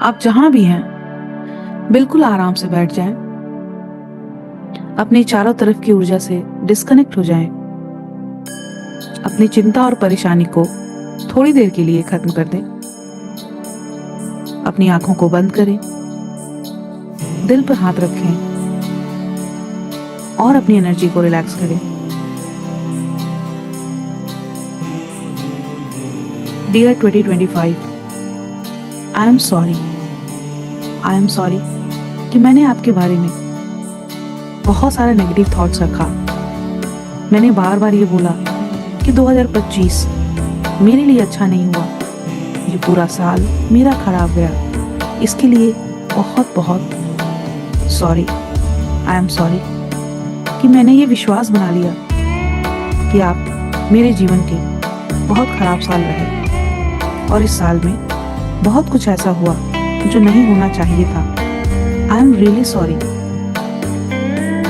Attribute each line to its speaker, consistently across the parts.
Speaker 1: आप जहां भी हैं बिल्कुल आराम से बैठ जाएं। अपनी चारों तरफ की ऊर्जा से डिस्कनेक्ट हो जाएं। अपनी चिंता और परेशानी को थोड़ी देर के लिए खत्म कर दें। अपनी आंखों को बंद करें, दिल पर हाथ रखें और अपनी एनर्जी को रिलैक्स करें। डियर 2025, आई एम सॉरी कि मैंने आपके बारे में बहुत सारा नेगेटिव थॉट्स रखा। मैंने बार बार ये बोला कि 2025 मेरे लिए अच्छा नहीं हुआ, ये पूरा साल मेरा खराब गया। इसके लिए बहुत बहुत सॉरी। आई एम सॉरी कि मैंने ये विश्वास बना लिया कि आप मेरे जीवन के बहुत खराब साल रहे और इस साल में बहुत कुछ ऐसा हुआ जो नहीं होना चाहिए था। आई एम रियली सॉरी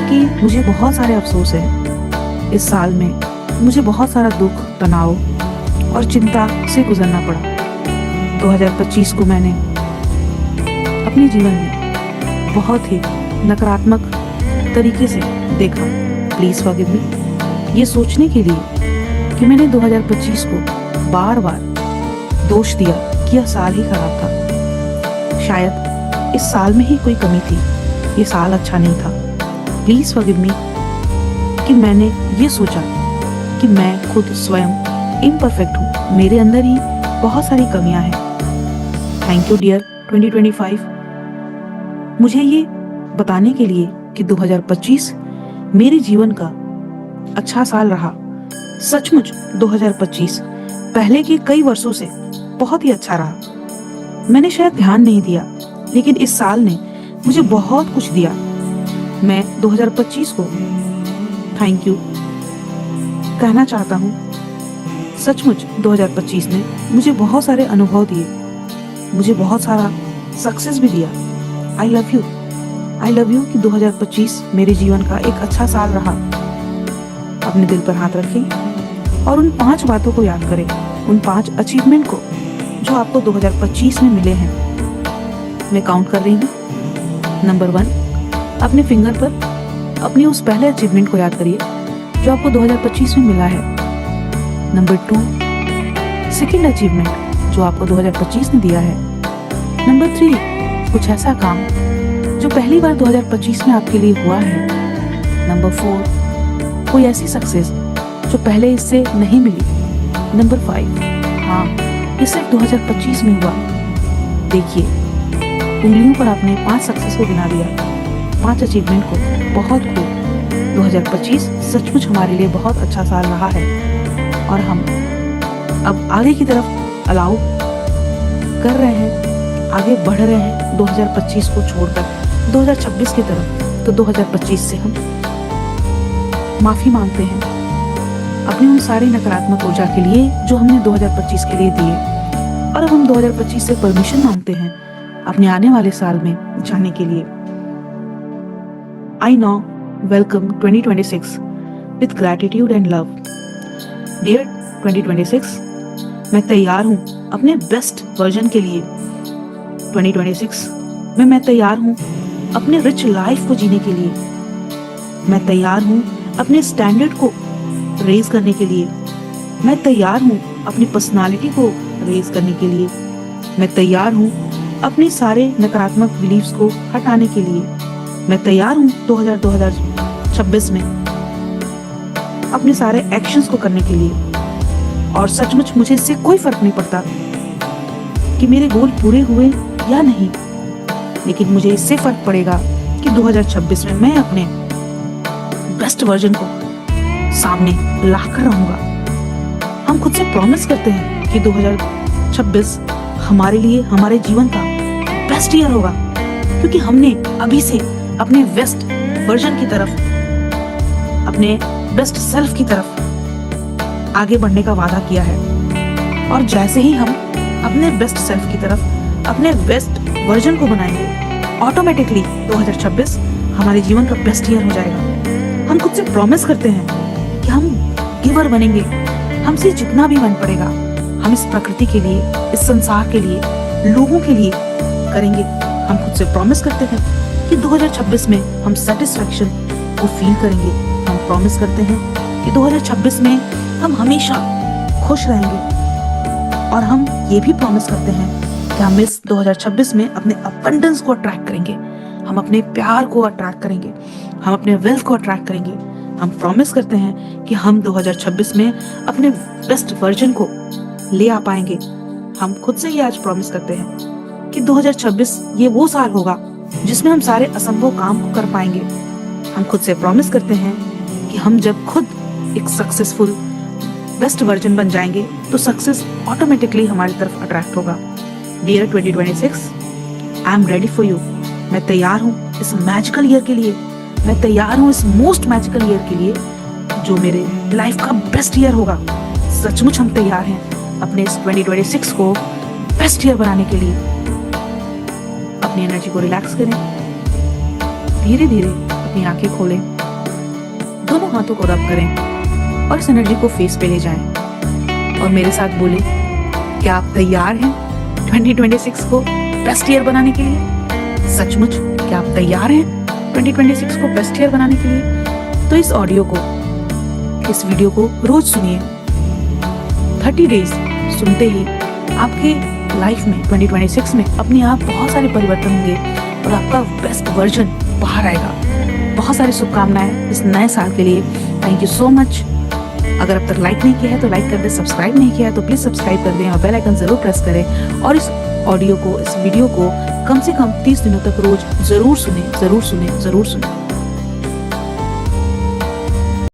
Speaker 1: कि मुझे बहुत सारे अफसोस है। इस साल में मुझे बहुत सारा दुख, तनाव और चिंता से गुजरना पड़ा। 2025 को मैंने अपने जीवन में बहुत ही नकारात्मक तरीके से देखा। प्लीज फॉरगिव मी ये सोचने के लिए कि मैंने 2025 को बार बार दोष दिया कि यह साल ही खराब था। शायद इस साल में ही कोई कमी थी, ये साल अच्छा नहीं था। प्लीज फॉरगिव मी कि मैंने ये सोचा कि मैं खुद स्वयं इम्परफेक्ट हूँ, मेरे अंदर ही बहुत सारी कमियां हैं। थैंक यू डियर 2025 मुझे ये बताने के लिए कि 2025 मेरे जीवन का अच्छा साल रहा। सचमुच 2025 पहले के कई वर्षों से बहुत ही अच्छा रहा। मैंने शायद ध्यान नहीं दिया, लेकिन इस साल ने मुझे बहुत कुछ दिया। मैं 2025 को थैंक यू कहना चाहता हूँ। सचमुच 2025 ने मुझे बहुत सारे अनुभव दिए, मुझे बहुत सारा सक्सेस भी दिया। आई लव यू कि 2025 मेरे जीवन का एक अच्छा साल रहा। अपने दिल पर हाथ रखें और उन 5 बातों को याद करें, उन 5 अचीवमेंट को जो आपको 2025 में मिले हैं। मैं काउंट कर रही हूँ। नंबर 1, अपने फिंगर पर अपनी उस पहले अचीवमेंट को याद करिए जो आपको 2025 में मिला है। नंबर 2, सेकंड अचीवमेंट जो आपको 2025 ने दिया है। नंबर 3, कुछ ऐसा काम जो पहली बार 2025 में आपके लिए हुआ है। नंबर 4, कोई ऐसी सक्सेस जो पहले इससे नहीं मिली। नंबर 5, हाँ ये सिर्फ 2025 में हुआ। देखिए उंगलियों पर आपने 5 सक्सेस को गिना दिया, 5 अचीवमेंट को। बहुत खूब। 2025 सचमुच हमारे लिए बहुत अच्छा साल रहा है और हम अब आगे की तरफ अलाउ कर रहे हैं, आगे बढ़ रहे हैं 2025 को छोड़कर 2026 की तरफ। तो 2025 से हम माफी मांगते हैं अपनी उन सारी नकारात्मक ऊर्जा के लिए जो हमने 2025 के लिए दिए, और अब हम 2025 से परमिशन मांगते हैं अपने आने वाले साल में जाने के लिए। I now welcome 2026 with gratitude and love. Dear 2026, मैं तैयार हूँ अपने बेस्ट वर्जन के लिए। 2026 में मैं तैयार हूँ अपने रिच लाइफ को जीने के लिए। मैं तैयार हूँ अपने स्टैंडर्ड को रेज करने के लिए। मैं तैयार हूँ अपनी पर्सनालिटी को रेज करने के लिए। मैं तैयार हूँ अपने सारे नकारात्मक बिलीव्स को हटाने के लिए। मैं तैयार हूँ 2026 में अपने सारे एक्शंस को करने के लिए। और सचमुच मुझे इससे कोई फर्क नहीं पड़ता कि मेरे गोल पूरे हुए या नहीं, लेकिन मुझे इससे फर्क पड़ेगा कि 2026 में मैं अपने बेस्ट वर्जन को सामने लाकर रहूंगा। हम खुद से प्रॉमिस करते हैं कि 2026 हमारे लिए, हमारे जीवन का बेस्ट ईयर होगा, क्योंकि हमने अभी से अपने बेस्ट वर्जन की तरफ, अपने बेस्ट सेल्फ की तरफ आगे बढ़ने का वादा किया है। और जैसे ही हम अपने बेस्ट सेल्फ की तरफ, अपने बेस्ट वर्जन को बनाएंगे, ऑटोमेटिकली 2026 हमारे जीवन का बेस्ट ईयर हो जाएगा। हम खुद से प्रॉमिस करते हैं कि हम गिवर बनेंगे। हमसे जितना भी बन पड़ेगा हम इस प्रकृति के लिए, इस संसार के लिए, लोगों के लिए करेंगे। हम खुद से प्रॉमिस करते हैं कि 2026 में हम सेटिस्फैक्शन को फील करेंगे। हम प्रॉमिस करते हैं कि 2026 में हम हमेशा खुश रहेंगे। और हम ये भी प्रॉमिस करते हैं कि हम इस 2026 में अपने अबंडेंस को अट्रैक्ट करेंगे, हम अपने प्यार को अट्रैक्ट करेंगे, हम अपने वेल्थ को अट्रैक्ट करेंगे। हम प्रॉमिस करते हैं कि हम 2026 में अपने बेस्ट वर्जन को ले आ पाएंगे। हम खुद से ही आज प्रॉमिस करते हैं कि 2026 ये वो साल होगा जिसमें हम सारे असंभव काम को कर पाएंगे। हम खुद से प्रॉमिस करते हैं कि हम जब खुद एक सक्सेसफुल बेस्ट वर्जन बन जाएंगे तो सक्सेस ऑटोमेटिकली हमारी तरफ अट्रैक्ट होगा। Dear 2026, I am ready for you. मैं तैयार हूँ इस मैजिकल ईयर के लिए। मैं तैयार हूँ इस मोस्ट मैजिकल ईयर के लिए जो मेरे लाइफ का बेस्ट ईयर होगा। सचमुच हम तैयार हैं अपने इस 2026 को बेस्ट ईयर बनाने के लिए। अपनी एनर्जी को रिलैक्स करें, धीरे धीरे अपनी आंखें खोलें, दोनों हाथों को रब करें और इस एनर्जी को फेस पे ले जाएं और मेरे साथ बोले, क्या आप तैयार हैं 2026 को बेस्ट ईयर बनाने के लिए? सचमुच क्या आप तैयार हैं 2026 को बेस्ट ईयर बनाने के लिए? तो इस ऑडियो को, इस वीडियो को रोज सुनिए। 30 डेज सुनते ही आपके लाइफ में 2026 में अपने आप बहुत सारे परिवर्तन होंगे और आपका बेस्ट वर्जन बाहर आएगा। बहुत सारी शुभकामनाएं इस नए साल के लिए। Thank you so much. अगर अब तक लाइक नहीं किया है तो लाइक कर दें, सब्सक्राइब नहीं किया है तो प्लीज सब्सक्राइब कर दें और बेल आइकन जरूर प्रेस करें। और इस ऑडियो को, इस वीडियो को कम से कम 30 दिनों तक रोज जरूर सुने, जरूर सुने, जरूर सुने।